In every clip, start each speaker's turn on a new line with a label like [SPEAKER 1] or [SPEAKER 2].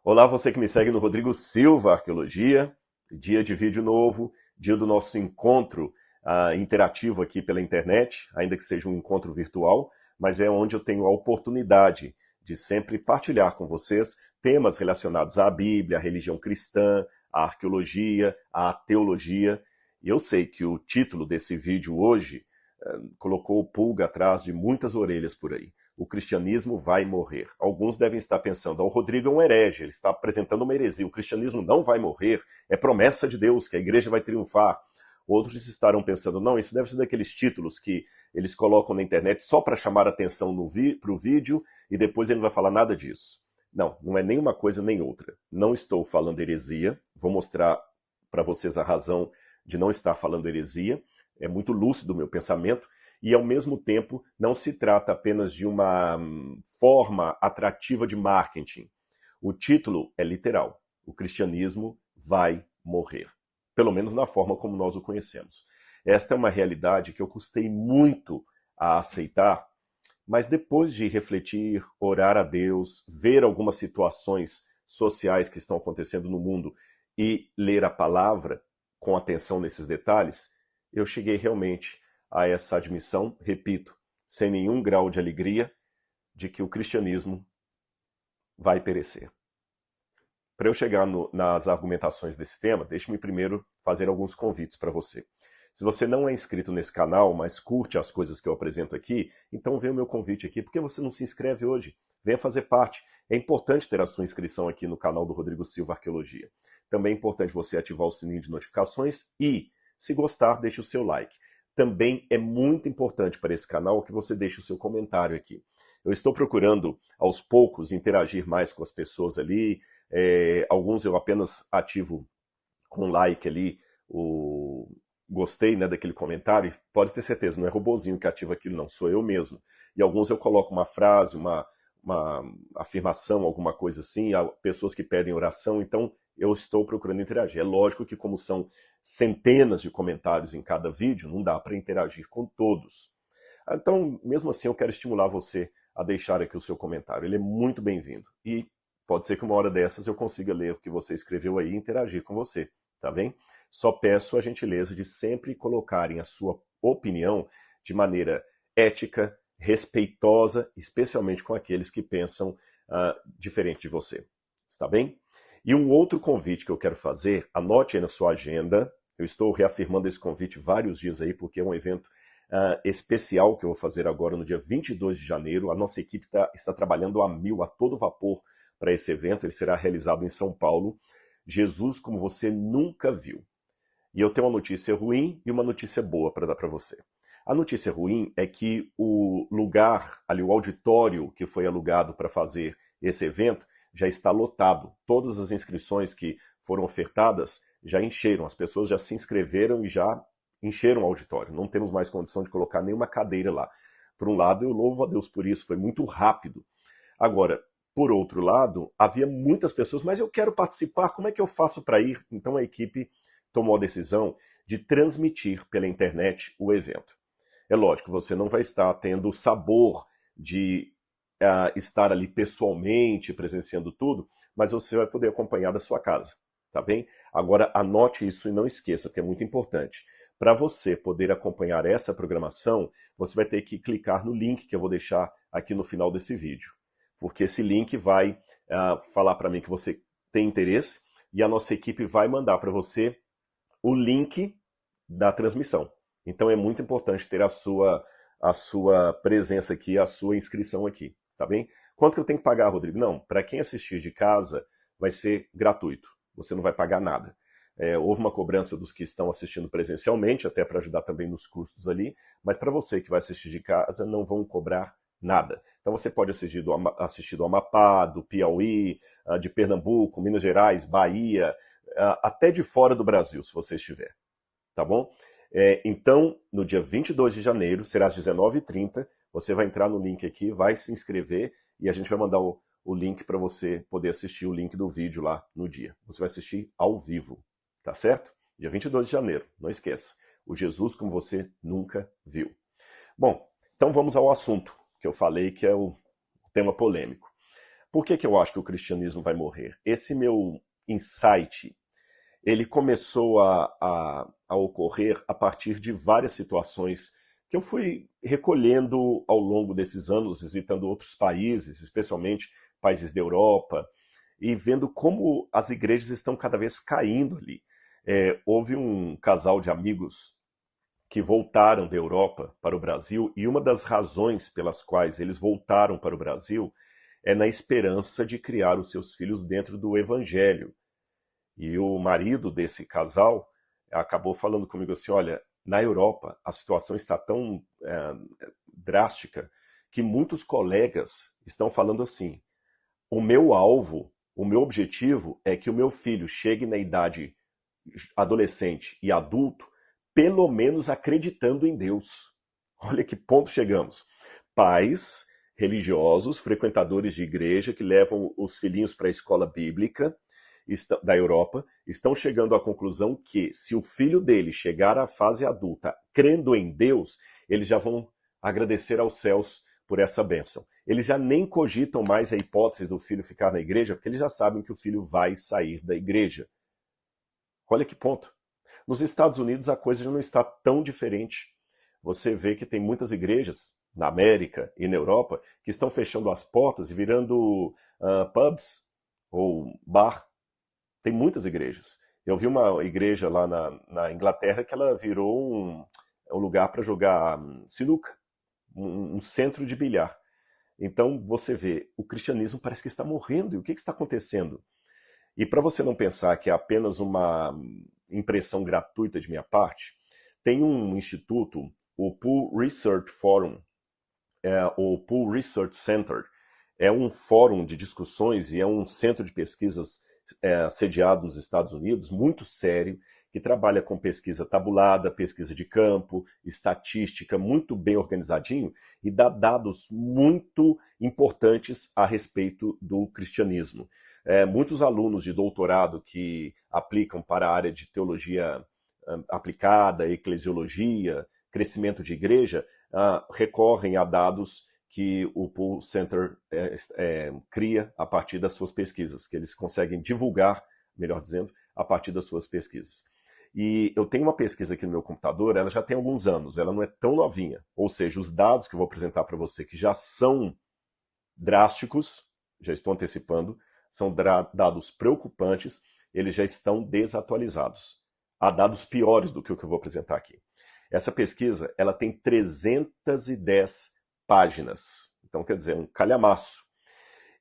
[SPEAKER 1] Olá, você que me segue no Rodrigo Silva Arqueologia. Dia de vídeo novo, dia do nosso encontro interativo aqui pela internet, ainda que seja um encontro virtual, mas é onde eu tenho a oportunidade de sempre partilhar com vocês temas relacionados à Bíblia, à religião cristã, à arqueologia, à teologia. E eu sei que o título desse vídeo hoje colocou o pulga atrás de muitas orelhas por aí. O cristianismo vai morrer. Alguns devem estar pensando, o Rodrigo é um herege, ele está apresentando uma heresia, o cristianismo não vai morrer, é promessa de Deus que a igreja vai triunfar. Outros estarão pensando, não, isso deve ser daqueles títulos que eles colocam na internet só para chamar atenção para o vídeo e depois ele não vai falar nada disso. Não, não é nem uma coisa nem outra. Não estou falando heresia, vou mostrar para vocês a razão de não estar falando heresia, é muito lúcido o meu pensamento, e ao mesmo tempo não se trata apenas de uma forma atrativa de marketing. O título é literal. O cristianismo vai morrer. Pelo menos na forma como nós o conhecemos. Esta é uma realidade que eu custei muito a aceitar, mas depois de refletir, orar a Deus, ver algumas situações sociais que estão acontecendo no mundo e ler a palavra com atenção nesses detalhes, eu cheguei realmente a essa admissão, repito, sem nenhum grau de alegria, de que o cristianismo vai perecer. Para eu chegar nas argumentações desse tema, deixe-me primeiro fazer alguns convites para você. Se você não é inscrito nesse canal, mas curte as coisas que eu apresento aqui, então vem o meu convite aqui. Por que você não se inscreve hoje? Venha fazer parte. É importante ter a sua inscrição aqui no canal do Rodrigo Silva Arqueologia. Também é importante você ativar o sininho de notificações e, se gostar, deixe o seu like. Também é muito importante para esse canal que você deixe o seu comentário aqui. Eu estou procurando, aos poucos, interagir mais com as pessoas ali. Alguns eu apenas ativo com like ali, o gostei, né, daquele comentário. Pode ter certeza, não é robozinho que ativa aquilo, não, sou eu mesmo. E alguns eu coloco uma frase, uma afirmação, alguma coisa assim, há pessoas que pedem oração, então eu estou procurando interagir. É lógico que como são centenas de comentários em cada vídeo, não dá para interagir com todos. Então, mesmo assim, eu quero estimular você a deixar aqui o seu comentário. Ele é muito bem-vindo. E pode ser que uma hora dessas eu consiga ler o que você escreveu aí e interagir com você, tá bem? Só peço a gentileza de sempre colocarem a sua opinião de maneira ética, respeitosa, especialmente com aqueles que pensam diferente de você. Está bem? E um outro convite que eu quero fazer, anote aí na sua agenda, eu estou reafirmando esse convite vários dias aí, porque é um evento especial que eu vou fazer agora no dia 22 de janeiro. A nossa equipe está trabalhando a mil, a todo vapor para esse evento. Ele será realizado em São Paulo. Jesus como você nunca viu. E eu tenho uma notícia ruim e uma notícia boa para dar para você. A notícia ruim é que o lugar, ali o auditório que foi alugado para fazer esse evento, já está lotado. Todas as inscrições que foram ofertadas já encheram, as pessoas já se inscreveram e já encheram o auditório. Não temos mais condição de colocar nenhuma cadeira lá. Por um lado, eu louvo a Deus por isso, foi muito rápido. Agora, por outro lado, havia muitas pessoas, mas eu quero participar, como é que eu faço para ir? Então a equipe tomou a decisão de transmitir pela internet o evento. É lógico, você não vai estar tendo o sabor de estar ali pessoalmente, presenciando tudo, mas você vai poder acompanhar da sua casa, tá bem? Agora anote isso e não esqueça, porque é muito importante. Para você poder acompanhar essa programação, você vai ter que clicar no link que eu vou deixar aqui no final desse vídeo, porque esse link vai falar para mim que você tem interesse e a nossa equipe vai mandar para você o link da transmissão. Então é muito importante ter a sua presença aqui, a sua inscrição aqui, tá bem? Quanto que eu tenho que pagar, Rodrigo? Não, para quem assistir de casa vai ser gratuito, você não vai pagar nada. Houve uma cobrança dos que estão assistindo presencialmente, até para ajudar também nos custos ali, mas para você que vai assistir de casa não vão cobrar nada. Então você pode assistir do Amapá, do Piauí, de Pernambuco, Minas Gerais, Bahia, até de fora do Brasil, se você estiver, tá bom? Então, no dia 22 de janeiro, será às 19h30, você vai entrar no link aqui, vai se inscrever e a gente vai mandar o link para você poder assistir o link do vídeo lá no dia. Você vai assistir ao vivo, tá certo? Dia 22 de janeiro, não esqueça. O Jesus como você nunca viu. Bom, então vamos ao assunto que eu falei que é o tema polêmico. Por que eu acho que o cristianismo vai morrer? Esse meu insight, ele começou a ocorrer a partir de várias situações que eu fui recolhendo ao longo desses anos, visitando outros países, especialmente países da Europa, e vendo como as igrejas estão cada vez caindo ali. Houve um casal de amigos que voltaram da Europa para o Brasil, e uma das razões pelas quais eles voltaram para o Brasil é na esperança de criar os seus filhos dentro do Evangelho. E o marido desse casal acabou falando comigo assim, olha, na Europa a situação está tão drástica que muitos colegas estão falando assim, o meu alvo, o meu objetivo é que o meu filho chegue na idade adolescente e adulto, pelo menos acreditando em Deus. Olha que ponto chegamos. Pais religiosos, frequentadores de igreja, que levam os filhinhos para a escola bíblica da Europa, estão chegando à conclusão que se o filho dele chegar à fase adulta crendo em Deus, eles já vão agradecer aos céus por essa bênção. Eles já nem cogitam mais a hipótese do filho ficar na igreja, porque eles já sabem que o filho vai sair da igreja. Olha que ponto. Nos Estados Unidos a coisa já não está tão diferente. Você vê que tem muitas igrejas, na América e na Europa, que estão fechando as portas e virando pubs ou bar. Tem muitas igrejas. Eu vi uma igreja lá na Inglaterra que ela virou um lugar para jogar sinuca, um centro de bilhar. Então você vê, o cristianismo parece que está morrendo. E o que está acontecendo? E para você não pensar que é apenas uma impressão gratuita de minha parte, tem um instituto, o Pew Research Forum, o Pew Research Center, é um fórum de discussões e é um centro de pesquisas sediado nos Estados Unidos, muito sério, que trabalha com pesquisa tabulada, pesquisa de campo, estatística, muito bem organizadinho, e dá dados muito importantes a respeito do cristianismo. Muitos alunos de doutorado que aplicam para a área de teologia aplicada, eclesiologia, crescimento de igreja, recorrem a dados que o Pew Center cria a partir das suas pesquisas, que eles conseguem divulgar, melhor dizendo, a partir das suas pesquisas. E eu tenho uma pesquisa aqui no meu computador, ela já tem alguns anos, ela não é tão novinha, ou seja, os dados que eu vou apresentar para você, que já são drásticos, já estou antecipando, são dados preocupantes, eles já estão desatualizados. Há dados piores do que o que eu vou apresentar aqui. Essa pesquisa, ela tem 310 páginas. Então, quer dizer, um calhamaço.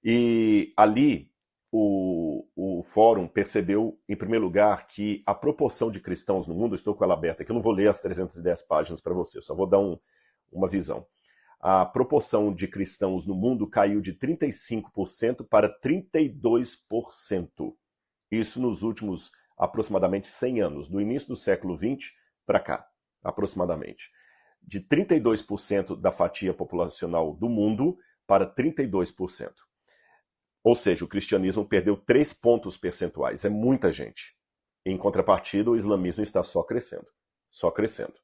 [SPEAKER 1] E ali, o fórum percebeu, em primeiro lugar, que a proporção de cristãos no mundo, estou com ela aberta aqui, eu não vou ler as 310 páginas para você, só vou dar uma visão. A proporção de cristãos no mundo caiu de 35% para 32%. Isso nos últimos aproximadamente 100 anos, do início do século XX para cá, aproximadamente. De 32% da fatia populacional do mundo para 32%. Ou seja, o cristianismo perdeu 3 pontos percentuais. É muita gente. Em contrapartida, o islamismo está só crescendo. Só crescendo.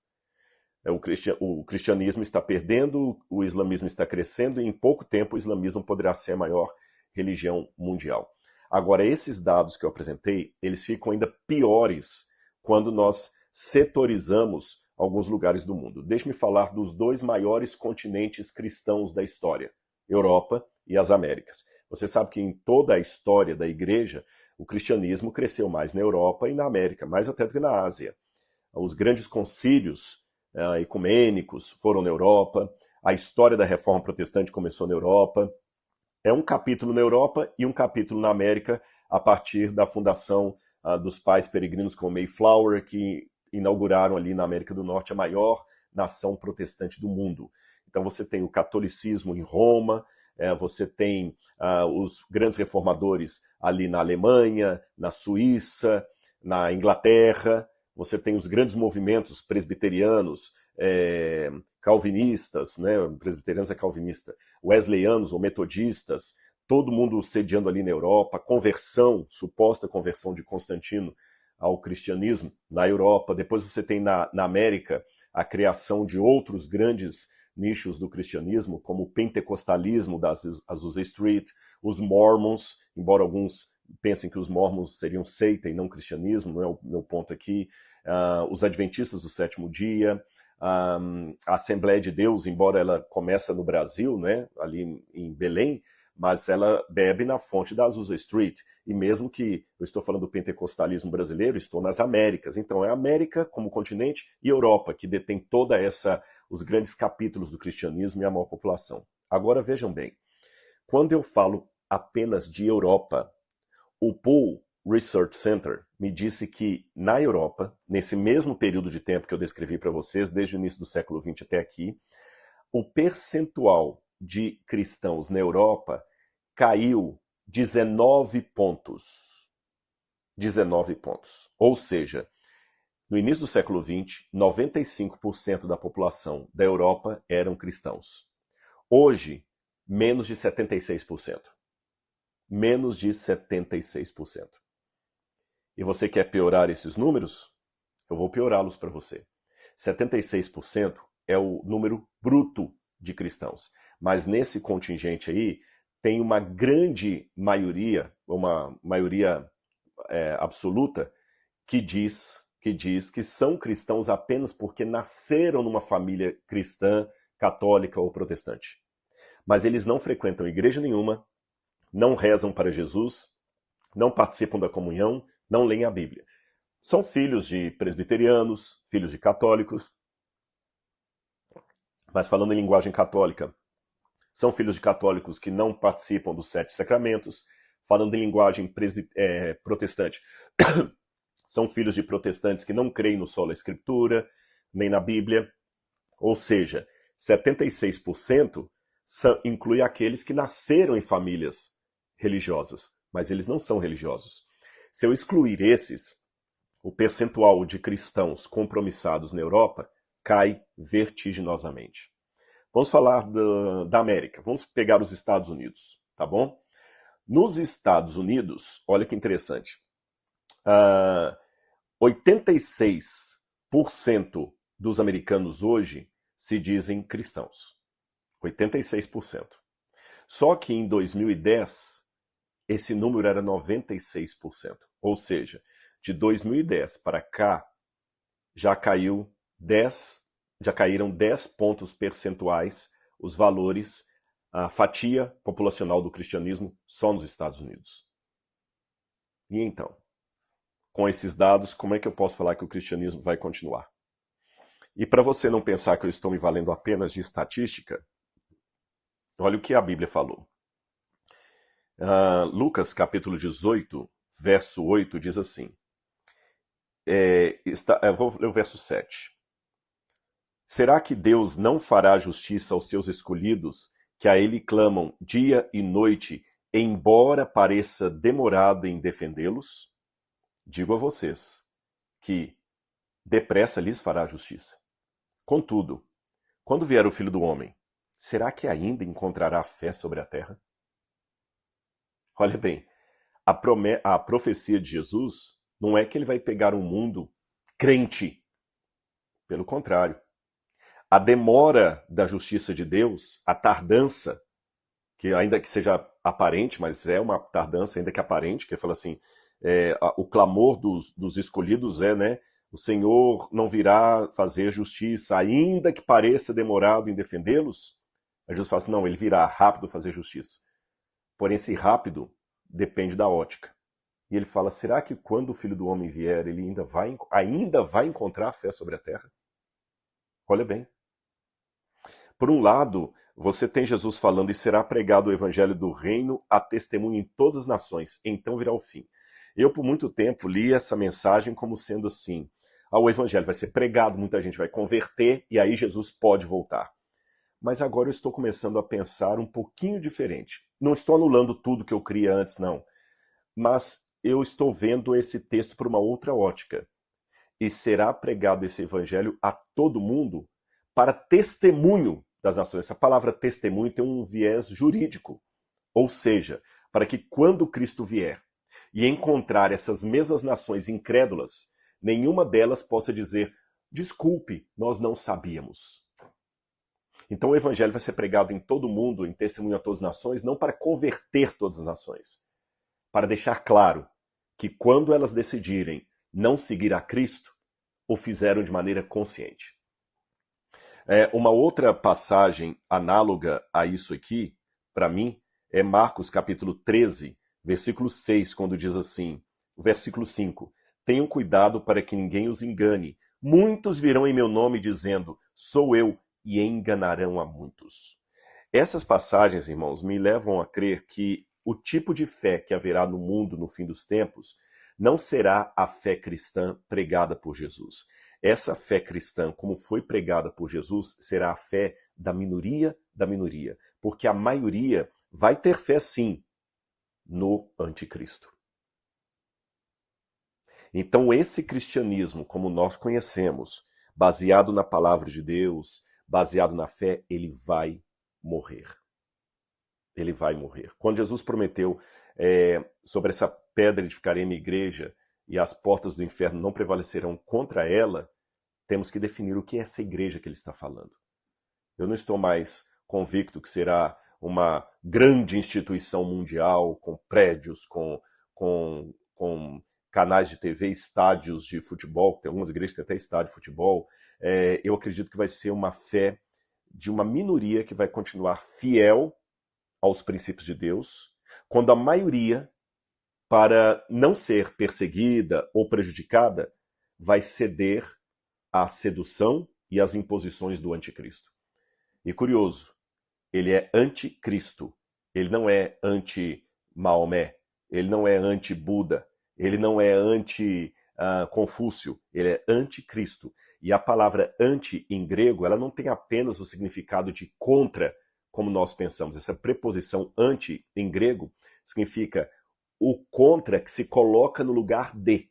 [SPEAKER 1] O cristianismo está perdendo, o islamismo está crescendo, e em pouco tempo o islamismo poderá ser a maior religião mundial. Agora, esses dados que eu apresentei, eles ficam ainda piores quando nós setorizamos alguns lugares do mundo. Deixe-me falar dos 2 maiores continentes cristãos da história, Europa e as Américas. Você sabe que em toda a história da igreja, o cristianismo cresceu mais na Europa e na América, mais até do que na Ásia. Os grandes concílios ecumênicos foram na Europa, a história da Reforma Protestante começou na Europa. É um capítulo na Europa e um capítulo na América, a partir da fundação dos pais peregrinos como Mayflower, que inauguraram ali na América do Norte a maior nação protestante do mundo. Então você tem o catolicismo em Roma, você tem os grandes reformadores ali na Alemanha, na Suíça, na Inglaterra, você tem os grandes movimentos presbiterianos, calvinistas, né? Presbiterianos é calvinista, wesleyanos ou metodistas, todo mundo sediando ali na Europa, conversão, suposta conversão de Constantino ao cristianismo na Europa. Depois você tem na América a criação de outros grandes nichos do cristianismo, como o pentecostalismo da Azusa Street, Os Mormons, embora alguns pensem que os Mormons seriam seita e não cristianismo, não é o meu ponto aqui. Os Adventistas do Sétimo Dia, a Assembleia de Deus, embora ela começa no Brasil, né, ali em Belém, mas ela bebe na fonte da Azusa Street. E mesmo que eu estou falando do pentecostalismo brasileiro, estou nas Américas. Então é a América como continente e Europa, que detém toda os grandes capítulos do cristianismo e a maior população. Agora vejam bem, quando eu falo apenas de Europa, o Pew Research Center me disse que na Europa, nesse mesmo período de tempo que eu descrevi para vocês, desde o início do século XX até aqui, o percentual de cristãos na Europa caiu 19 pontos. 19 pontos. Ou seja, no início do século XX, 95% da população da Europa eram cristãos. Hoje, menos de 76%. Menos de 76%. E você quer piorar esses números? Eu vou piorá-los para você. 76% é o número bruto de cristãos. Mas nesse contingente aí, tem uma grande maioria, uma maioria absoluta, que diz que são cristãos apenas porque nasceram numa família cristã, católica ou protestante. Mas eles não frequentam igreja nenhuma, não rezam para Jesus, não participam da comunhão, não leem a Bíblia. São filhos de presbiterianos, filhos de católicos, mas falando em linguagem católica, são filhos de católicos que não participam dos 7 sacramentos, falando em linguagem protestante. São filhos de protestantes que não creem no sola escritura, nem na Bíblia. Ou seja, 76% inclui aqueles que nasceram em famílias religiosas, mas eles não são religiosos. Se eu excluir esses, o percentual de cristãos compromissados na Europa cai vertiginosamente. Vamos falar da América. Vamos pegar os Estados Unidos, tá bom? Nos Estados Unidos, olha que interessante, 86% dos americanos hoje se dizem cristãos. 86%. Só que em 2010, esse número era 96%. Ou seja, de 2010 para cá, já caíram 10 pontos percentuais os valores, a fatia populacional do cristianismo só nos Estados Unidos. E então, com esses dados, como é que eu posso falar que o cristianismo vai continuar? E para você não pensar que eu estou me valendo apenas de estatística, olha o que a Bíblia falou. Lucas capítulo 18, verso 8 diz assim, eu vou ler o verso 7. Será que Deus não fará justiça aos seus escolhidos, que a ele clamam dia e noite, embora pareça demorado em defendê-los? Digo a vocês que depressa lhes fará justiça. Contudo, quando vier o Filho do Homem, será que ainda encontrará fé sobre a terra? Olha bem, a profecia de Jesus não é que ele vai pegar um mundo crente. Pelo contrário. A demora da justiça de Deus, a tardança, que ainda que seja aparente, mas é uma tardança ainda que aparente, que ele fala assim, o clamor dos escolhidos né? O Senhor não virá fazer justiça, ainda que pareça demorado em defendê-los. Aí Jesus fala assim, não, ele virá rápido fazer justiça. Porém, esse rápido depende da ótica. E ele fala, será que quando o Filho do Homem vier, ele ainda vai encontrar fé sobre a terra? Olha bem. Por um lado, você tem Jesus falando, e será pregado o evangelho do reino a testemunho em todas as nações, então virá o fim. Eu, por muito tempo, li essa mensagem como sendo assim, o evangelho vai ser pregado, muita gente vai converter, e aí Jesus pode voltar. Mas agora eu estou começando a pensar um pouquinho diferente. Não estou anulando tudo que eu cria antes, não. Mas eu estou vendo esse texto por uma outra ótica. E será pregado esse evangelho a todo mundo para testemunho das nações. Essa palavra testemunho tem um viés jurídico. Ou seja, para que quando Cristo vier e encontrar essas mesmas nações incrédulas, nenhuma delas possa dizer, desculpe, nós não sabíamos. Então o evangelho vai ser pregado em todo o mundo, em testemunho a todas as nações, não para converter todas as nações, para deixar claro que quando elas decidirem não seguir a Cristo, o fizeram de maneira consciente. Uma outra passagem análoga a isso aqui, para mim, é Marcos capítulo 13, versículo 6, quando diz assim, versículo 5, tenham cuidado para que ninguém os engane. Muitos virão em meu nome dizendo, sou eu, e enganarão a muitos. Essas passagens, irmãos, me levam a crer que o tipo de fé que haverá no mundo no fim dos tempos não será a fé cristã pregada por Jesus. Essa fé cristã, como foi pregada por Jesus, será a fé da minoria, porque a maioria vai ter fé sim no anticristo. Então esse cristianismo, como nós conhecemos, baseado na palavra de Deus, baseado na fé, ele vai morrer. Ele vai morrer. Quando Jesus prometeu sobre essa pedra edificarei minha igreja e as portas do inferno não prevalecerão contra ela, temos que definir o que é essa igreja que ele está falando. Eu não estou mais convicto que será uma grande instituição mundial, com prédios, com canais de TV, estádios de futebol, tem algumas igrejas que têm até estádio de futebol. Eu acredito que vai ser uma fé de uma minoria que vai continuar fiel aos princípios de Deus, quando a maioria, para não ser perseguida ou prejudicada, vai ceder à sedução e às imposições do anticristo. E curioso, ele é anticristo, ele não é anti-Maomé, ele não é anti-Buda, ele não é anti-Confúcio, ele é anticristo. E a palavra anti em grego, ela não tem apenas o significado de contra, como nós pensamos. Essa preposição anti em grego significa o contra que se coloca no lugar de.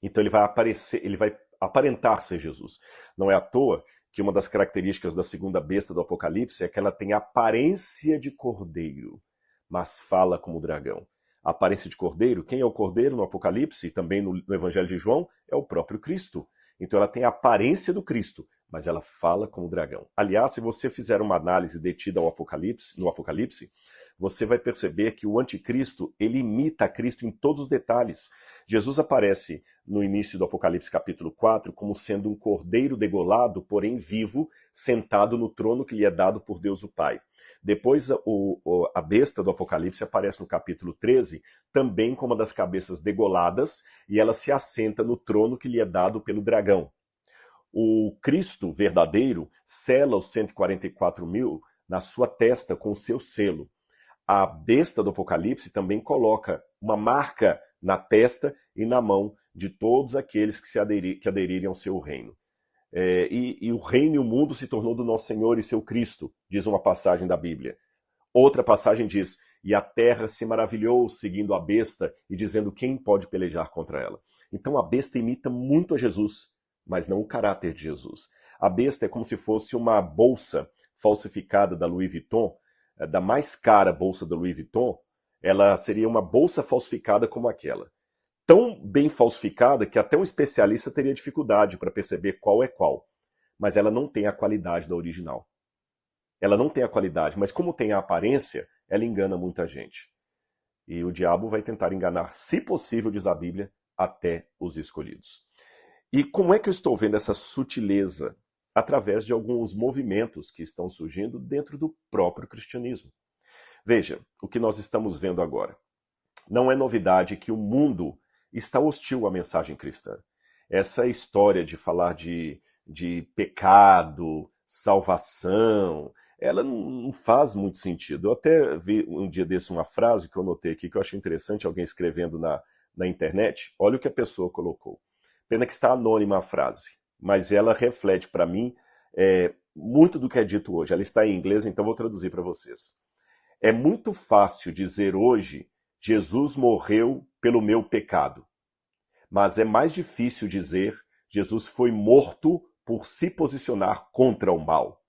[SPEAKER 1] Então ele vai aparecer, ele vai aparentar ser Jesus. Não é à toa que uma das características da segunda besta do Apocalipse é que ela tem aparência de cordeiro, mas fala como dragão. A aparência de cordeiro, quem é o cordeiro no Apocalipse e também no Evangelho de João? É o próprio Cristo. Então ela tem a aparência do Cristo, mas ela fala como dragão. Aliás, se você fizer uma análise detida no Apocalipse, você vai perceber que o anticristo, ele imita a Cristo em todos os detalhes. Jesus aparece no início do Apocalipse capítulo 4 como sendo um cordeiro degolado, porém vivo, sentado no trono que lhe é dado por Deus o Pai. Depois a besta do Apocalipse aparece no capítulo 13, também com uma das cabeças degoladas, e ela se assenta no trono que lhe é dado pelo dragão. O Cristo verdadeiro sela os 144.000 na sua testa com o seu selo. A besta do Apocalipse também coloca uma marca na testa e na mão de todos aqueles que aderirem ao seu reino. E o reino e o mundo se tornou do nosso Senhor e seu Cristo, diz uma passagem da Bíblia. Outra passagem diz, e a terra se maravilhou seguindo a besta e dizendo quem pode pelejar contra ela. Então a besta imita muito a Jesus, mas não o caráter de Jesus. A besta é como se fosse uma bolsa falsificada da Louis Vuitton, da mais cara bolsa da Louis Vuitton, ela seria uma bolsa falsificada como aquela. Tão bem falsificada que até um especialista teria dificuldade para perceber qual é qual. Mas ela não tem a qualidade da original. Ela não tem a qualidade, mas como tem a aparência, ela engana muita gente. E o diabo vai tentar enganar, se possível, diz a Bíblia, até os escolhidos. E como é que eu estou vendo essa sutileza? Através de alguns movimentos que estão surgindo dentro do próprio cristianismo. Veja, o que nós estamos vendo agora. Não é novidade que o mundo está hostil à mensagem cristã. Essa história de falar de pecado, salvação, ela não faz muito sentido. Eu até vi um dia desse uma frase que eu notei aqui, que eu achei interessante, alguém escrevendo na internet. Olha o que a pessoa colocou. Pena que está anônima a frase, mas ela reflete para mim muito do que é dito hoje. Ela está em inglês, então vou traduzir para vocês. É muito fácil dizer hoje, Jesus morreu pelo meu pecado. Mas é mais difícil dizer, Jesus foi morto por se posicionar contra o mal.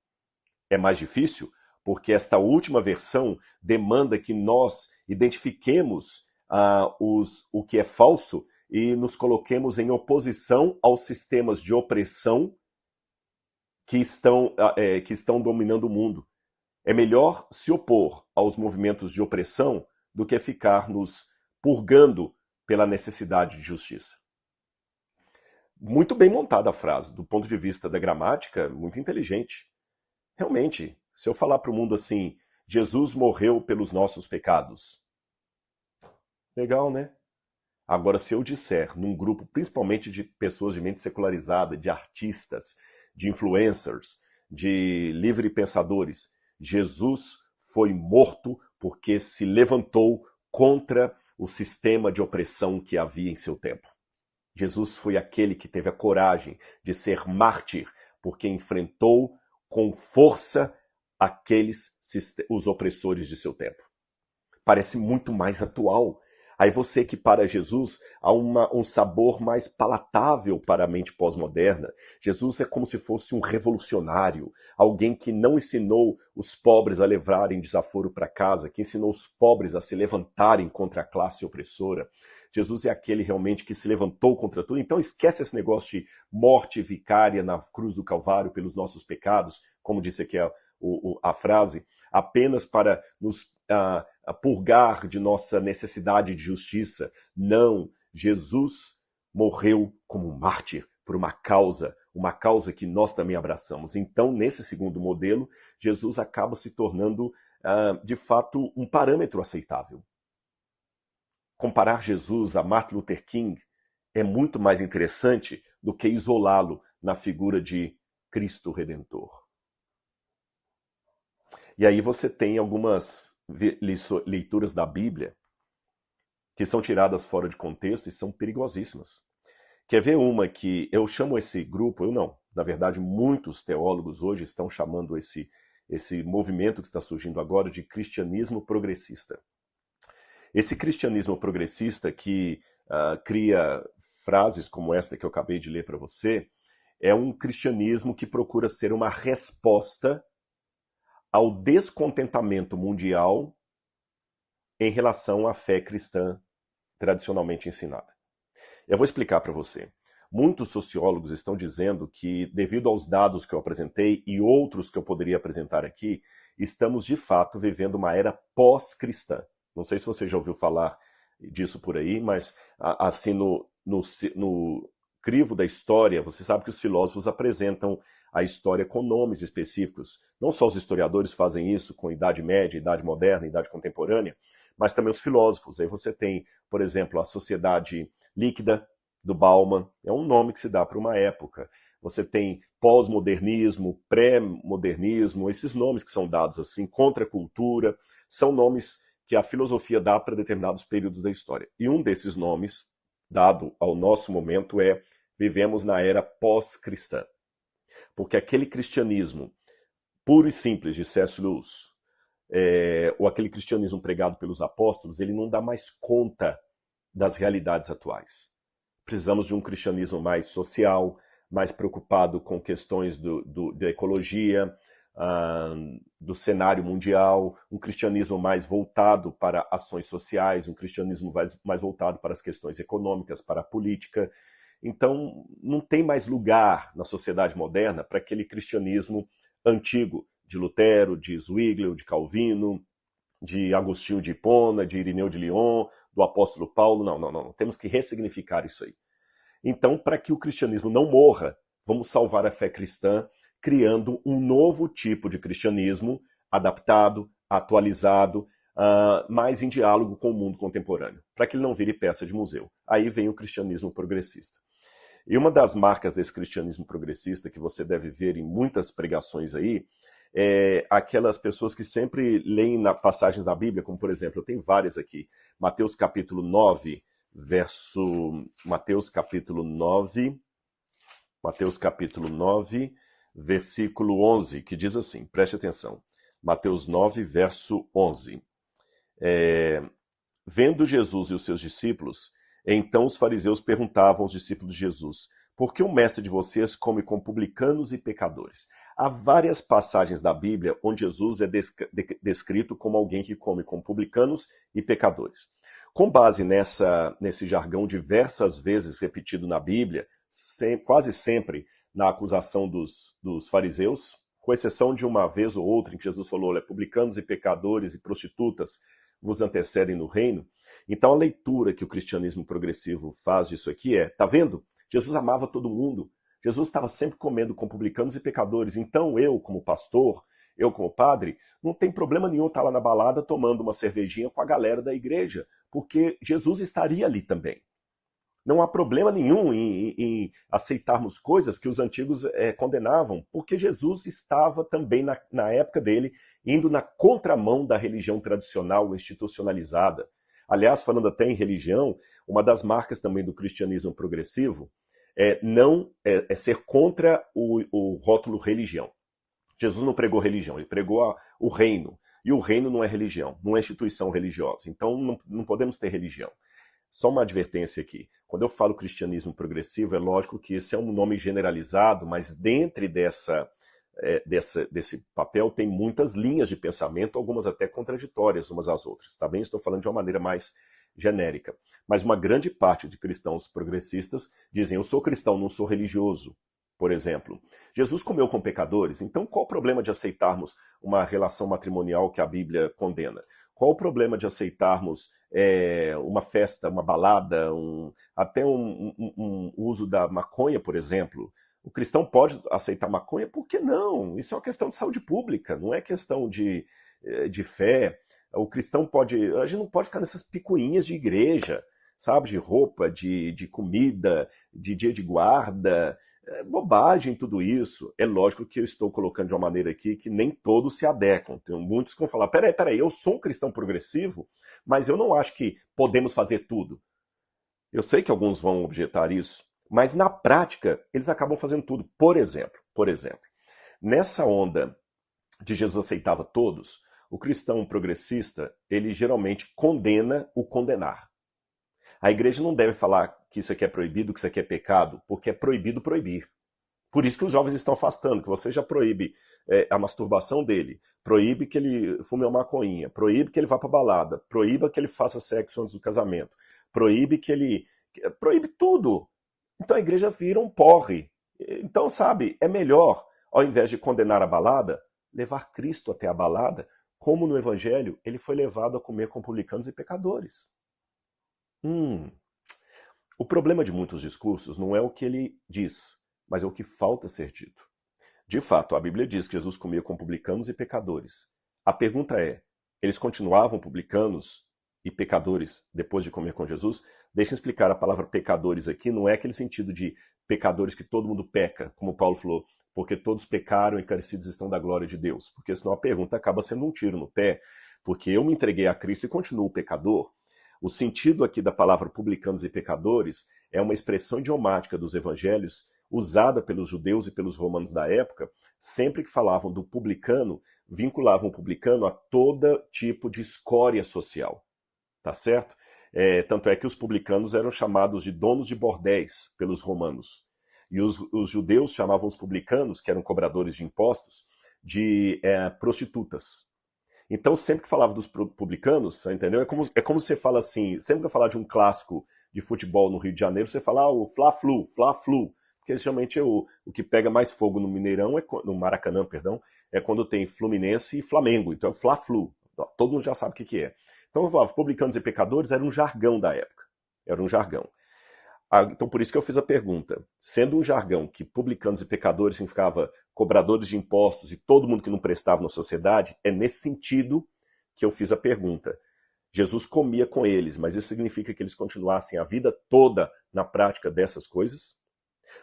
[SPEAKER 1] É mais difícil porque esta última versão demanda que nós identifiquemos o que é falso e nos coloquemos em oposição aos sistemas de opressão que estão dominando o mundo. É melhor se opor aos movimentos de opressão do que ficar nos purgando pela necessidade de justiça. Muito bem montada a frase, do ponto de vista da gramática, muito inteligente. Realmente, se eu falar para o mundo assim, Jesus morreu pelos nossos pecados. Legal, né? Agora, se eu disser num grupo principalmente de pessoas de mente secularizada, de artistas, de influencers, de livre pensadores, Jesus foi morto porque se levantou contra o sistema de opressão que havia em seu tempo. Jesus foi aquele que teve a coragem de ser mártir porque enfrentou com força os opressores de seu tempo. Parece muito mais atual. Aí você equipara Jesus a um sabor mais palatável para a mente pós-moderna. Jesus é como se fosse um revolucionário, alguém que não ensinou os pobres a levarem desaforo para casa, que ensinou os pobres a se levantarem contra a classe opressora. Jesus é aquele realmente que se levantou contra tudo. Então esquece esse negócio de morte vicária na cruz do Calvário pelos nossos pecados, como disse aqui a frase, apenas para nos a purgar de nossa necessidade de justiça. Não, Jesus morreu como um mártir por uma causa que nós também abraçamos. Então, nesse segundo modelo, Jesus acaba se tornando, de fato, um parâmetro aceitável. Comparar Jesus a Martin Luther King é muito mais interessante do que isolá-lo na figura de Cristo Redentor. E aí você tem algumas leituras da Bíblia que são tiradas fora de contexto e são perigosíssimas. Quer ver uma que eu chamo esse grupo, eu não, na verdade muitos teólogos hoje estão chamando esse movimento que está surgindo agora de cristianismo progressista. Esse cristianismo progressista que cria frases como esta que eu acabei de ler para você, é um cristianismo que procura ser uma resposta ao descontentamento mundial em relação à fé cristã tradicionalmente ensinada. Eu vou explicar para você. Muitos sociólogos estão dizendo que, devido aos dados que eu apresentei e outros que eu poderia apresentar aqui, estamos de fato vivendo uma era pós-cristã. Não sei se você já ouviu falar disso por aí, mas assim no crivo da história, você sabe que os filósofos apresentam a história com nomes específicos. Não só os historiadores fazem isso com Idade Média, Idade Moderna, Idade Contemporânea, mas também os filósofos. Aí você tem, por exemplo, a Sociedade Líquida, do Bauman, é um nome que se dá para uma época. Você tem pós-modernismo, pré-modernismo, esses nomes que são dados assim, contracultura, são nomes que a filosofia dá para determinados períodos da história. E um desses nomes, dado ao nosso momento, é vivemos na era pós-cristã. Porque aquele cristianismo puro e simples de C.S. Lewis, ou aquele cristianismo pregado pelos apóstolos, ele não dá mais conta das realidades atuais. Precisamos de um cristianismo mais social, mais preocupado com questões da ecologia, do cenário mundial, um cristianismo mais voltado para ações sociais, um cristianismo mais voltado para as questões econômicas, para a política. Então, não tem mais lugar na sociedade moderna para aquele cristianismo antigo, de Lutero, de Zwinglio, de Calvino, de Agostinho de Hipona, de Irineu de Lyon, do apóstolo Paulo. Não. Temos que ressignificar isso aí. Então, para que o cristianismo não morra, vamos salvar a fé cristã, criando um novo tipo de cristianismo adaptado, atualizado, mais em diálogo com o mundo contemporâneo, para que ele não vire peça de museu. Aí vem o cristianismo progressista. E uma das marcas desse cristianismo progressista que você deve ver em muitas pregações aí, é aquelas pessoas que sempre leem passagens da Bíblia, como por exemplo, eu tenho várias aqui, Mateus capítulo 9, versículo 11, que diz assim, preste atenção, Mateus 9, verso 11. Vendo Jesus e os seus discípulos, então os fariseus perguntavam aos discípulos de Jesus, por que o mestre de vocês come com publicanos e pecadores? Há várias passagens da Bíblia onde Jesus é descrito como alguém que come com publicanos e pecadores. Com base nesse jargão diversas vezes repetido na Bíblia, quase sempre na acusação dos fariseus, com exceção de uma vez ou outra em que Jesus falou, olha, publicanos e pecadores e prostitutas vos antecedem no reino. Então a leitura que o cristianismo progressivo faz disso aqui é, tá vendo? Jesus amava todo mundo. Jesus estava sempre comendo com publicanos e pecadores. Então eu, como pastor, eu como padre, não tem problema nenhum estar lá na balada tomando uma cervejinha com a galera da igreja, porque Jesus estaria ali também. Não há problema nenhum em aceitarmos coisas que os antigos condenavam, porque Jesus estava também, na época dele, indo na contramão da religião tradicional, institucionalizada. Aliás, falando até em religião, uma das marcas também do cristianismo progressivo é ser contra o rótulo religião. Jesus não pregou religião, ele pregou o reino. E o reino não é religião, não é instituição religiosa. Então não podemos ter religião. Só uma advertência aqui. Quando eu falo cristianismo progressivo, é lógico que esse é um nome generalizado, mas dentro desse papel tem muitas linhas de pensamento, algumas até contraditórias umas às outras, tá bem? Estou falando de uma maneira mais genérica. Mas uma grande parte de cristãos progressistas dizem, eu sou cristão, não sou religioso. Por exemplo, Jesus comeu com pecadores, então qual o problema de aceitarmos uma relação matrimonial que a Bíblia condena? Qual o problema de aceitarmos uma festa, uma balada, até um uso da maconha, por exemplo? O cristão pode aceitar maconha? Por que não? Isso é uma questão de saúde pública, não é questão de fé. O cristão pode... A gente não pode ficar nessas picuinhas de igreja, sabe? De roupa, de comida, de dia de guarda... bobagem tudo isso. É lógico que eu estou colocando de uma maneira aqui que nem todos se adequam. Tem muitos que vão falar, peraí, eu sou um cristão progressivo, mas eu não acho que podemos fazer tudo. Eu sei que alguns vão objetar isso, mas na prática eles acabam fazendo tudo. Por exemplo, nessa onda de Jesus aceitava todos, o cristão progressista, ele geralmente condena o condenar. A igreja não deve falar que isso aqui é proibido, que isso aqui é pecado, porque é proibido proibir. Por isso que os jovens estão afastando, que você já proíbe a masturbação dele, proíbe que ele fume uma maconhinha, proíbe que ele vá para balada, proíba que ele faça sexo antes do casamento, proíbe tudo. Então a igreja vira um porre. Então, sabe, é melhor, ao invés de condenar a balada, levar Cristo até a balada, como no Evangelho ele foi levado a comer com publicanos e pecadores. O problema de muitos discursos não é o que ele diz, mas é o que falta ser dito. De fato, a Bíblia diz que Jesus comia com publicanos e pecadores. A pergunta é, eles continuavam publicanos e pecadores depois de comer com Jesus? Deixa eu explicar, a palavra pecadores aqui não é aquele sentido de pecadores que todo mundo peca, como Paulo falou, porque todos pecaram e carecidos estão da glória de Deus. Porque senão a pergunta acaba sendo um tiro no pé, porque eu me entreguei a Cristo e continuo pecador. O sentido aqui da palavra publicanos e pecadores é uma expressão idiomática dos evangelhos usada pelos judeus e pelos romanos da época, sempre que falavam do publicano, vinculavam o publicano a todo tipo de escória social, tá certo? Tanto é que os publicanos eram chamados de donos de bordéis pelos romanos. E os judeus chamavam os publicanos, que eram cobradores de impostos, de prostitutas. Então, sempre que falava dos publicanos, entendeu? É como você fala assim, sempre que eu falar de um clássico de futebol no Rio de Janeiro, você fala o Fla-Flu, porque geralmente o que pega mais fogo no Mineirão, no Maracanã, perdão, é quando tem Fluminense e Flamengo, então é o Fla-Flu, todo mundo já sabe o que é. Então eu falava, publicanos e pecadores era um jargão da época, era um jargão. Então por isso que eu fiz a pergunta, sendo um jargão que publicanos e pecadores significava cobradores de impostos e todo mundo que não prestava na sociedade, é nesse sentido que eu fiz a pergunta. Jesus comia com eles, mas isso significa que eles continuassem a vida toda na prática dessas coisas?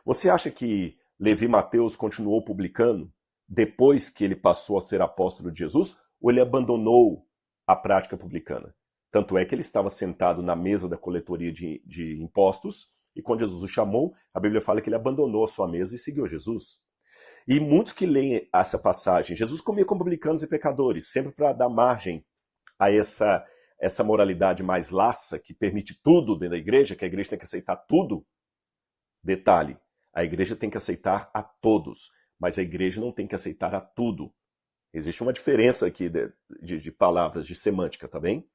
[SPEAKER 1] Você acha que Levi Mateus continuou publicano depois que ele passou a ser apóstolo de Jesus, ou ele abandonou a prática publicana? Tanto é que ele estava sentado na mesa da coletoria de impostos, e quando Jesus o chamou, a Bíblia fala que ele abandonou a sua mesa e seguiu Jesus. E muitos que leem essa passagem, Jesus comia com publicanos e pecadores, sempre para dar margem a essa moralidade mais laça, que permite tudo dentro da igreja, que a igreja tem que aceitar tudo. Detalhe, a igreja tem que aceitar a todos, mas a igreja não tem que aceitar a tudo. Existe uma diferença aqui de palavras, de semântica, tá bem?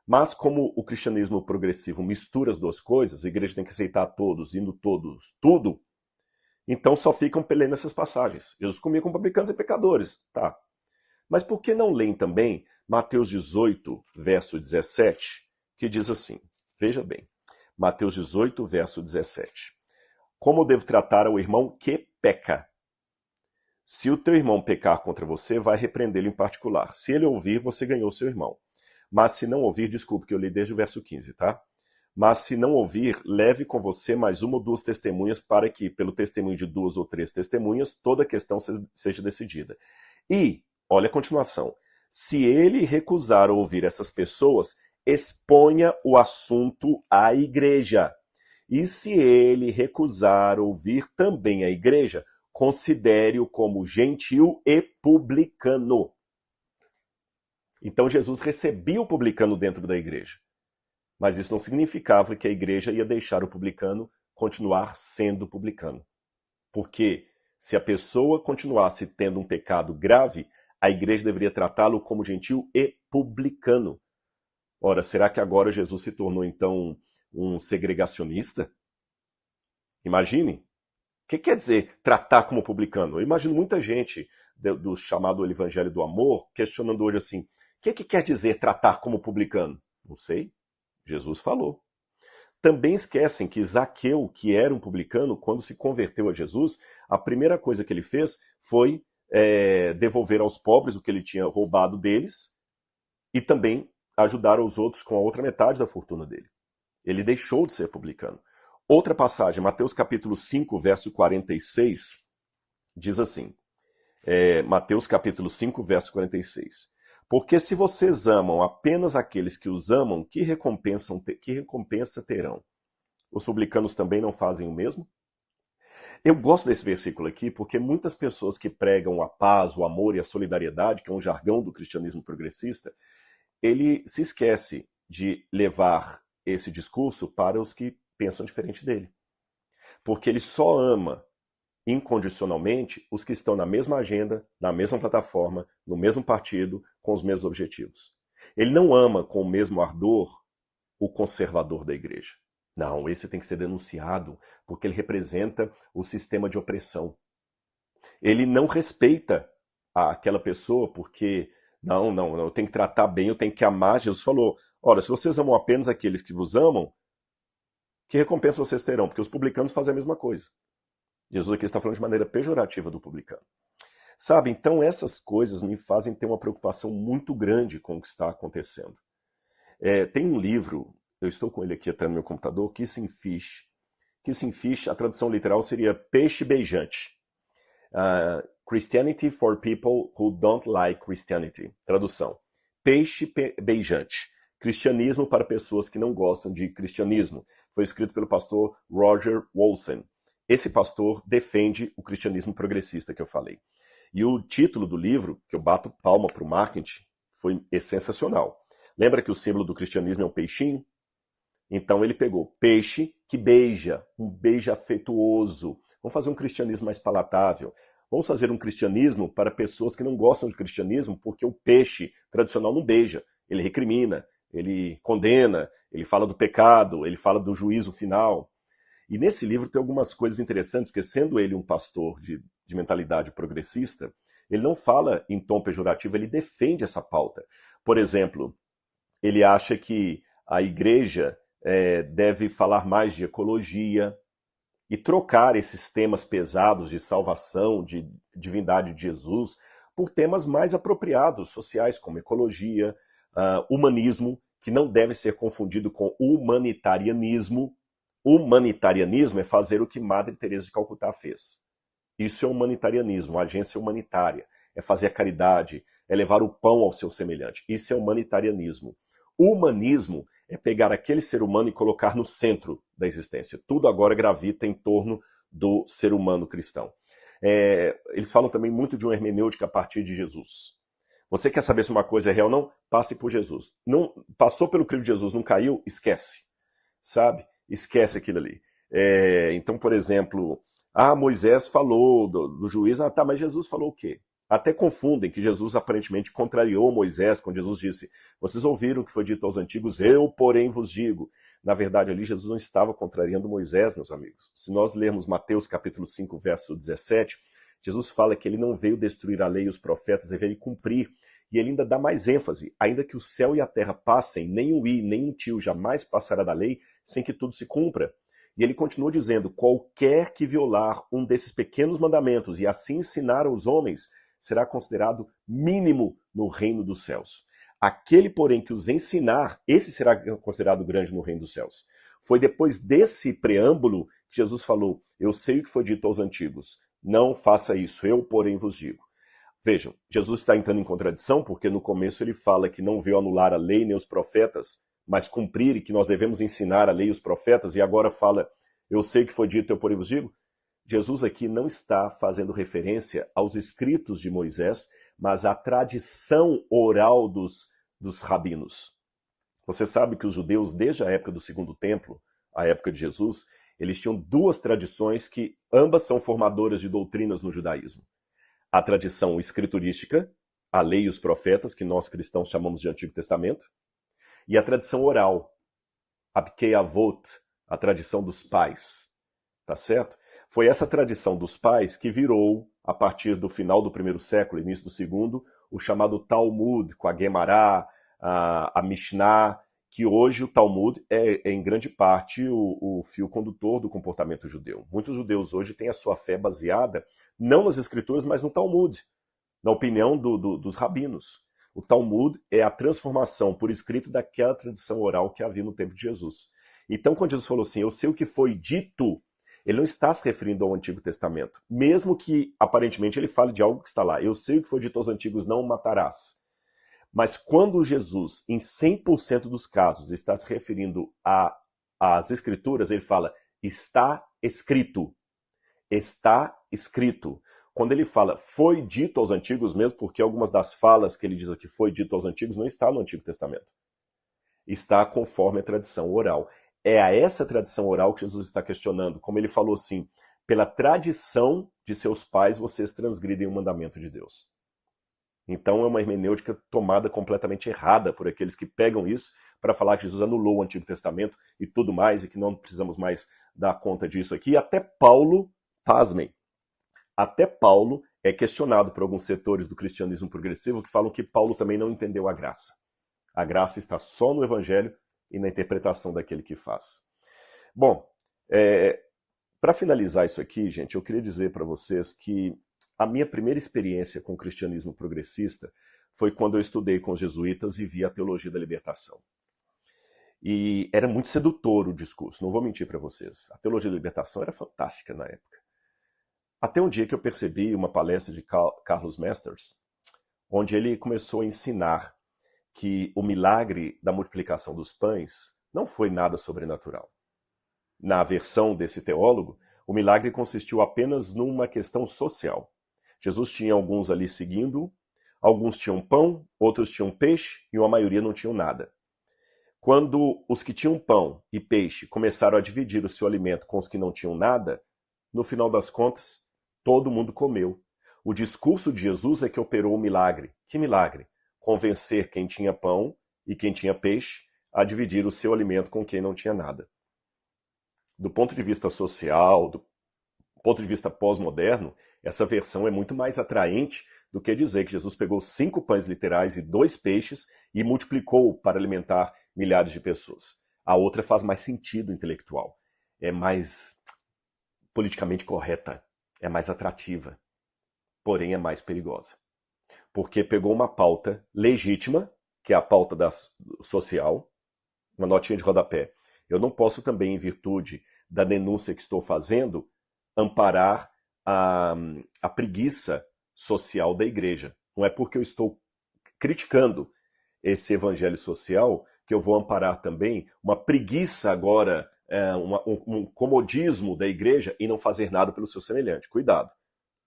[SPEAKER 1] Mas como o cristianismo progressivo mistura as duas coisas, a igreja tem que aceitar a todos, indo todos, tudo, Então só ficam lendo essas passagens. Jesus comia com publicanos e pecadores. Tá. Mas por que não leem também Mateus 18, verso 17, que diz assim, veja bem, Mateus 18, verso 17. Como eu devo tratar ao irmão que peca? Se o teu irmão pecar contra você, vai repreendê-lo em particular. Se ele ouvir, você ganhou seu irmão. Mas se não ouvir, desculpe que eu li desde o verso 15, tá? Mas se não ouvir, leve com você mais uma ou duas testemunhas para que, pelo testemunho de duas ou três testemunhas, toda a questão seja decidida. E, olha a continuação, se ele recusar ouvir essas pessoas, exponha o assunto à igreja. E se ele recusar ouvir também a igreja, considere-o como gentil e publicano. Então Jesus recebia o publicano dentro da igreja. Mas isso não significava que a igreja ia deixar o publicano continuar sendo publicano. Porque se a pessoa continuasse tendo um pecado grave, a igreja deveria tratá-lo como gentil e publicano. Ora, será que agora Jesus se tornou então um segregacionista? Imagine. O que quer dizer tratar como publicano? Eu imagino muita gente do chamado Evangelho do Amor questionando hoje assim, o que quer dizer tratar como publicano? Não sei. Jesus falou. Também esquecem que Zaqueu, que era um publicano, quando se converteu a Jesus, a primeira coisa que ele fez foi devolver aos pobres o que ele tinha roubado deles e também ajudar os outros com a outra metade da fortuna dele. Ele deixou de ser publicano. Outra passagem, Mateus capítulo 5, verso 46, diz assim, Mateus capítulo 5, verso 46. Porque se vocês amam apenas aqueles que os amam, que recompensa terão? Os publicanos também não fazem o mesmo? Eu gosto desse versículo aqui porque muitas pessoas que pregam a paz, o amor e a solidariedade, que é um jargão do cristianismo progressista, ele se esquece de levar esse discurso para os que pensam diferente dele. Porque ele só ama incondicionalmente os que estão na mesma agenda, na mesma plataforma, no mesmo partido, com os mesmos objetivos. Ele não ama com o mesmo ardor o conservador da igreja. Não, esse tem que ser denunciado, porque ele representa o sistema de opressão. Ele não respeita aquela pessoa porque, não, eu tenho que tratar bem, eu tenho que amar. Jesus falou, olha, se vocês amam apenas aqueles que vos amam, que recompensa vocês terão? Porque os publicanos fazem a mesma coisa. Jesus aqui está falando de maneira pejorativa do publicano. Sabe, então essas coisas me fazem ter uma preocupação muito grande com o que está acontecendo. Tem um livro, eu estou com ele aqui até no meu computador, Kissing Fish. Kissing Fish, a tradução literal seria peixe beijante. Christianity for people who don't like Christianity. Tradução. Peixe beijante. Cristianismo para pessoas que não gostam de cristianismo. Foi escrito pelo pastor Roger Wolfson. Esse pastor defende o cristianismo progressista que eu falei. E o título do livro, que eu bato palma para o marketing, é sensacional. Lembra que o símbolo do cristianismo é um peixinho? Então ele pegou peixe que beija, um beijo afetuoso. Vamos fazer um cristianismo mais palatável. Vamos fazer um cristianismo para pessoas que não gostam de cristianismo, porque o peixe tradicional não beija. Ele recrimina, ele condena, ele fala do pecado, ele fala do juízo final. E nesse livro tem algumas coisas interessantes, porque sendo ele um pastor de mentalidade progressista, ele não fala em tom pejorativo, ele defende essa pauta. Por exemplo, ele acha que a igreja deve falar mais de ecologia e trocar esses temas pesados de salvação, de divindade de Jesus, por temas mais apropriados, sociais, como ecologia, humanismo, que não deve ser confundido com humanitarianismo. Humanitarianismo é fazer o que Madre Teresa de Calcutá fez. Isso é humanitarianismo, uma agência humanitária. É fazer a caridade, é levar o pão ao seu semelhante. Isso é humanitarianismo. Humanismo é pegar aquele ser humano e colocar no centro da existência. Tudo agora gravita em torno do ser humano cristão. Eles falam também muito de uma hermenêutica a partir de Jesus. Você quer saber se uma coisa é real ou não? Passe por Jesus. Não, passou pelo crivo de Jesus, não caiu? Esquece. Sabe? Esquece aquilo ali. Então, por exemplo, Moisés falou do juiz, tá, mas Jesus falou o quê? Até confundem que Jesus aparentemente contrariou Moisés quando Jesus disse, vocês ouviram o que foi dito aos antigos, eu, porém, vos digo. Na verdade, ali Jesus não estava contrariando Moisés, meus amigos. Se nós lermos Mateus capítulo 5, verso 17, Jesus fala que ele não veio destruir a lei e os profetas, ele veio cumprir. E ele ainda dá mais ênfase, ainda que o céu e a terra passem, nem um i, nem um tio jamais passará da lei, sem que tudo se cumpra. E ele continua dizendo, qualquer que violar um desses pequenos mandamentos e assim ensinar aos homens, será considerado mínimo no reino dos céus. Aquele, porém, que os ensinar, esse será considerado grande no reino dos céus. Foi depois desse preâmbulo que Jesus falou, eu sei o que foi dito aos antigos, não faça isso, eu, porém, vos digo. Vejam, Jesus está entrando em contradição, porque no começo ele fala que não veio anular a lei nem os profetas, mas cumprir e que nós devemos ensinar a lei e os profetas, e agora fala, eu sei o que foi dito, eu, porém, vos digo. Jesus aqui não está fazendo referência aos escritos de Moisés, mas à tradição oral dos rabinos. Você sabe que os judeus, desde a época do Segundo Templo, a época de Jesus, eles tinham duas tradições que ambas são formadoras de doutrinas no judaísmo. A tradição escriturística, a lei e os profetas, que nós cristãos chamamos de Antigo Testamento, e a tradição oral, a Pirkei Avot, a tradição dos pais, tá certo? Foi essa tradição dos pais que virou, a partir do final do primeiro século, início do segundo, o chamado Talmud, com a Guemará, a Mishnah, que hoje o Talmud é em grande parte o fio condutor do comportamento judeu. Muitos judeus hoje têm a sua fé baseada não nas escrituras, mas no Talmud, na opinião dos rabinos. O Talmud é a transformação por escrito daquela tradição oral que havia no tempo de Jesus. Então, quando Jesus falou assim, eu sei o que foi dito, ele não está se referindo ao Antigo Testamento. Mesmo que, aparentemente, ele fale de algo que está lá. Eu sei o que foi dito aos antigos, não matarás. Mas quando Jesus, em 100% dos casos, está se referindo às Escrituras, ele fala, está escrito. Está escrito. Quando ele fala, foi dito aos antigos, mesmo porque algumas das falas que ele diz aqui foi dito aos antigos, não está no Antigo Testamento. Está conforme a tradição oral. É a essa tradição oral que Jesus está questionando. Como ele falou assim, pela tradição de seus pais, vocês transgridem o mandamento de Deus. Então é uma hermenêutica tomada completamente errada por aqueles que pegam isso para falar que Jesus anulou o Antigo Testamento e tudo mais, e que não precisamos mais dar conta disso aqui. Até Paulo, pasmem, até Paulo é questionado por alguns setores do cristianismo progressivo que falam que Paulo também não entendeu a graça. A graça está só no Evangelho e na interpretação daquele que faz. Bom, para finalizar isso aqui, gente, eu queria dizer para vocês que a minha primeira experiência com o cristianismo progressista foi quando eu estudei com os jesuítas e vi a teologia da libertação. E era muito sedutor o discurso, não vou mentir para vocês. A teologia da libertação era fantástica na época. Até um dia que eu percebi uma palestra de Carlos Masters, onde ele começou a ensinar que o milagre da multiplicação dos pães não foi nada sobrenatural. Na versão desse teólogo, o milagre consistiu apenas numa questão social. Jesus tinha alguns ali seguindo, alguns tinham pão, outros tinham peixe e a maioria não tinham nada. Quando os que tinham pão e peixe começaram a dividir o seu alimento com os que não tinham nada, no final das contas, todo mundo comeu. O discurso de Jesus é que operou o milagre. Que milagre? Convencer quem tinha pão e quem tinha peixe a dividir o seu alimento com quem não tinha nada. Do ponto de vista social, do ponto de vista pós-moderno, essa versão é muito mais atraente do que dizer que Jesus pegou 5 pães literais e 2 peixes e multiplicou para alimentar milhares de pessoas. A outra faz mais sentido intelectual, é mais politicamente correta, é mais atrativa, porém é mais perigosa. Porque pegou uma pauta legítima, que é a pauta social, uma notinha de rodapé. Eu não posso também, em virtude da denúncia que estou fazendo, amparar a preguiça social da igreja. Não é porque eu estou criticando esse evangelho social que eu vou amparar também uma preguiça agora, um comodismo da igreja em não fazer nada pelo seu semelhante. Cuidado,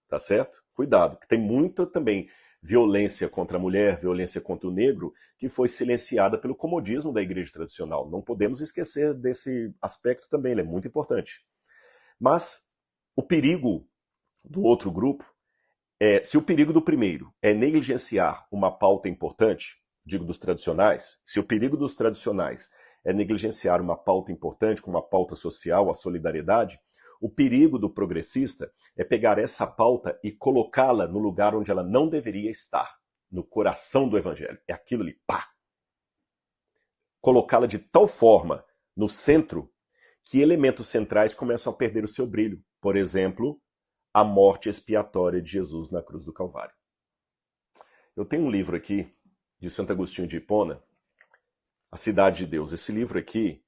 [SPEAKER 1] tá certo? Cuidado, que tem muita também violência contra a mulher, violência contra o negro, que foi silenciada pelo comodismo da igreja tradicional. Não podemos esquecer desse aspecto também, ele é muito importante. Mas o perigo do outro grupo se o perigo do primeiro é negligenciar uma pauta importante, digo dos tradicionais, se o perigo dos tradicionais é negligenciar uma pauta importante, como a pauta social, a solidariedade, o perigo do progressista é pegar essa pauta e colocá-la no lugar onde ela não deveria estar, no coração do evangelho. É aquilo ali, pá! Colocá-la de tal forma no centro que elementos centrais começam a perder o seu brilho. Por exemplo, a morte expiatória de Jesus na cruz do Calvário. Eu tenho um livro aqui de Santo Agostinho de Hipona, A Cidade de Deus. Esse livro aqui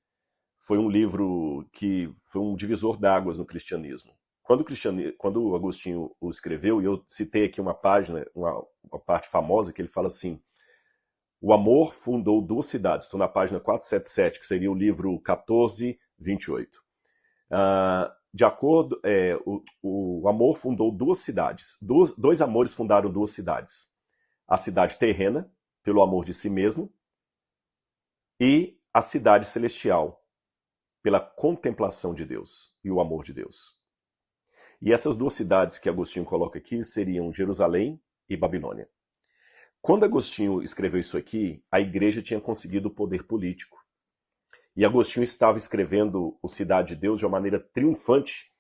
[SPEAKER 1] foi um livro que foi um divisor d'águas no cristianismo. Quando Agostinho o escreveu, e eu citei aqui uma página, uma parte famosa, que ele fala assim: o amor fundou duas cidades. Estou na página 477, que seria o livro 1428. De acordo, o amor fundou duas cidades. Dois amores fundaram duas cidades. A cidade terrena, pelo amor de si mesmo, e a cidade celestial, pela contemplação de Deus e o amor de Deus. E essas duas cidades que Agostinho coloca aqui seriam Jerusalém e Babilônia. Quando Agostinho escreveu isso aqui, a igreja tinha conseguido o poder político. E Agostinho estava escrevendo o Cidade de Deus de uma maneira triunfante,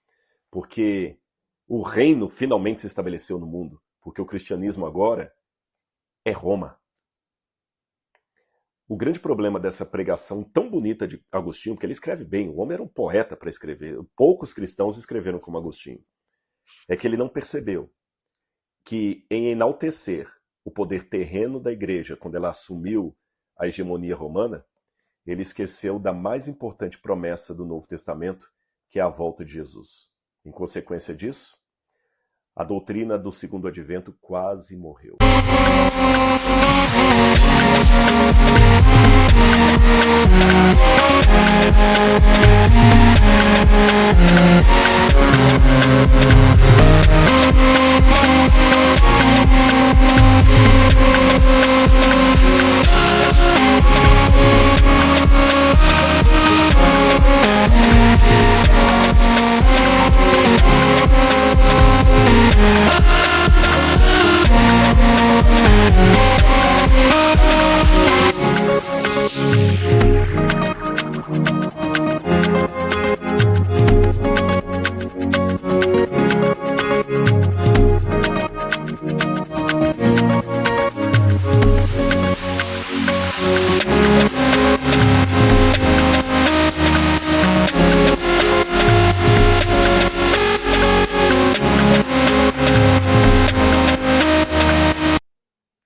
[SPEAKER 1] porque o reino finalmente se estabeleceu no mundo, porque o cristianismo agora é Roma. O grande problema dessa pregação tão bonita de Agostinho, porque ele escreve bem, o homem era um poeta para escrever, poucos cristãos escreveram como Agostinho, é que ele não percebeu que em enaltecer o poder terreno da igreja, quando ela assumiu a hegemonia romana, ele esqueceu da mais importante promessa do Novo Testamento, que é a volta de Jesus. Em consequência disso, a doutrina do segundo advento quase morreu.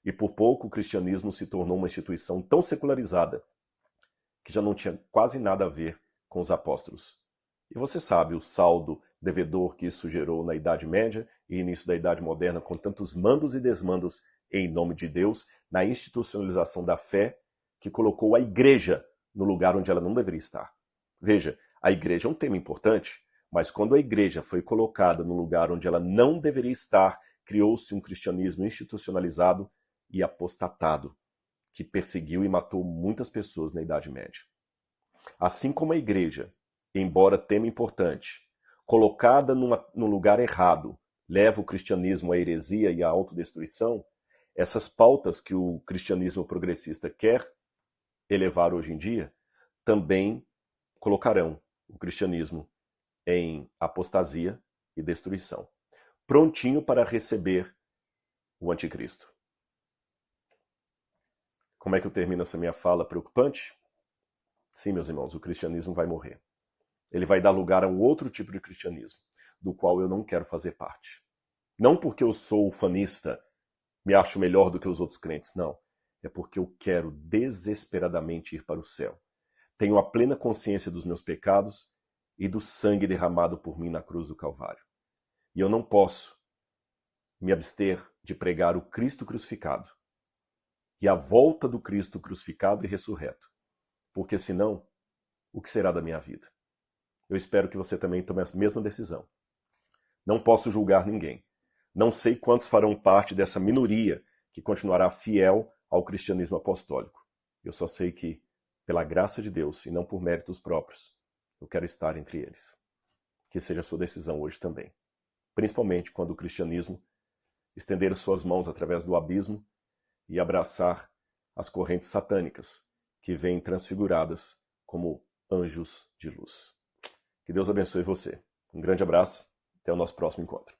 [SPEAKER 1] E por pouco o cristianismo se tornou uma instituição tão secularizada que já não tinha quase nada a ver com os apóstolos. E você sabe o saldo devedor que isso gerou na Idade Média e início da Idade Moderna, com tantos mandos e desmandos em nome de Deus, na institucionalização da fé, que colocou a igreja no lugar onde ela não deveria estar. Veja, a igreja é um tema importante, mas quando a igreja foi colocada no lugar onde ela não deveria estar, criou-se um cristianismo institucionalizado e apostatado, que perseguiu e matou muitas pessoas na Idade Média. Assim como a igreja, embora tema importante, colocada num lugar errado, leva o cristianismo à heresia e à autodestruição, essas pautas que o cristianismo progressista quer elevar hoje em dia, também colocarão o cristianismo em apostasia e destruição, prontinho para receber o anticristo. Como é que eu termino essa minha fala preocupante? Sim, meus irmãos, o cristianismo vai morrer. Ele vai dar lugar a um outro tipo de cristianismo, do qual eu não quero fazer parte. Não porque eu sou ufanista, me acho melhor do que os outros crentes, não. É porque eu quero desesperadamente ir para o céu. Tenho a plena consciência dos meus pecados e do sangue derramado por mim na cruz do Calvário. E eu não posso me abster de pregar o Cristo crucificado e a volta do Cristo crucificado e ressurreto. Porque senão, o que será da minha vida? Eu espero que você também tome a mesma decisão. Não posso julgar ninguém. Não sei quantos farão parte dessa minoria que continuará fiel ao cristianismo apostólico. Eu só sei que, pela graça de Deus e não por méritos próprios, eu quero estar entre eles. Que seja a sua decisão hoje também. Principalmente quando o cristianismo estender suas mãos através do abismo e abraçar as correntes satânicas que vêm transfiguradas como anjos de luz. Que Deus abençoe você. Um grande abraço, até o nosso próximo encontro.